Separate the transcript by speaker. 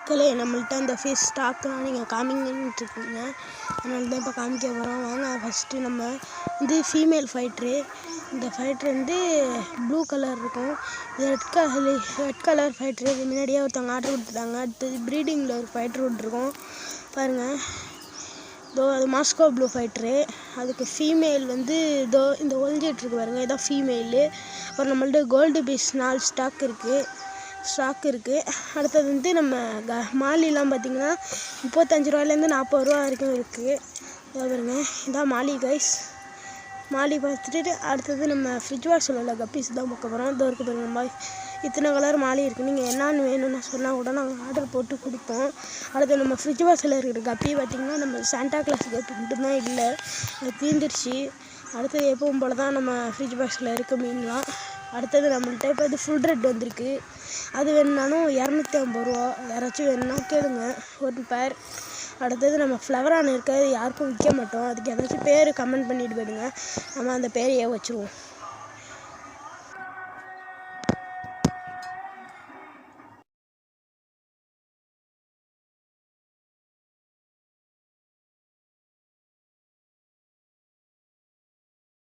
Speaker 1: மக்களே, நம்மள்ட்ட அந்த ஃபிஷ் ஸ்டாக்லாம் நீங்கள் காமிங்கன்ட்டு இருக்கீங்க. அதனால தான் இப்போ காமிக்க போகிறோம். வாங்க, ஃபஸ்ட்டு நம்ம இது ஃபீமேல் ஃபைட்ரு. இந்த ஃபைட்ரு வந்து ப்ளூ கலர் இருக்கும். இது ரெட் கலர் ஃபைட்ரு. இது முன்னாடியே ஒருத்தவங்க ஆர்டர் கொடுத்துட்டாங்க. அடுத்தது ப்ரீடிங்கில் ஒரு ஃபைட்ரு விட்ருக்கோம் பாருங்கள். இதோ அது மாஸ்கோ ப்ளூ ஃபைட்ரு. அதுக்கு ஃபீமேல் வந்து இதோ இந்த ஒழிஞ்சிட்ருக்கு பாருங்கள், இதான் ஃபீமேலு. அப்புறம் நம்மள்ட்ட கோல்டு பீஸ் 4 ஸ்டாக் இருக்குது. அடுத்தது வந்து நம்ம மாலிலாம் பார்த்திங்கன்னா 35 ரூபாயிலேருந்து 40 ரூபா வரைக்கும் இருக்குது. பாருங்க, இதான் மாலி கைஸ். மாலி பார்த்துட்டு அடுத்தது நம்ம ஃப்ரிட்ஜ் வாஷில் உள்ள கப்பீஸ் தான் பார்க்க போகிறோம். இதோ இருக்குது பாருங்க, இத்தனை கலர் மாலி இருக்குது. நீங்கள் என்னான்னு வேணும்னு சொன்னால் கூட நாங்கள் ஆர்டர் போட்டு கொடுப்போம். அடுத்து நம்ம ஃப்ரிட்ஜ் வாஷில் இருக்கிற கப்பி பார்த்திங்கன்னா நம்ம சாண்டா கிளாஸ் கப்பி மட்டும்தான் இல்லை, அது தீர்ந்துருச்சு. அடுத்தது எப்பவும் போல் தான் நம்ம ஃப்ரிட்ஜ் பாக்ஸில் இருக்க மீன்லாம். அடுத்தது நம்மள்கிட்ட இப்போ இது ஃபுல் ரெட் வந்திருக்கு. அது வேணுனாலும் 250 ரூபா. யாராச்சும் வேணும்னா கேளுங்க, ஒரு பேர். அடுத்தது நம்ம ஃப்ளவரான் இருக்காது, யாருக்கும் விற்க மாட்டோம். அதுக்கு ஏதாச்சும் பேர் கமெண்ட் பண்ணிட்டு போயிடுங்க, நம்ம அந்த பேரையே வச்சுருவோம்.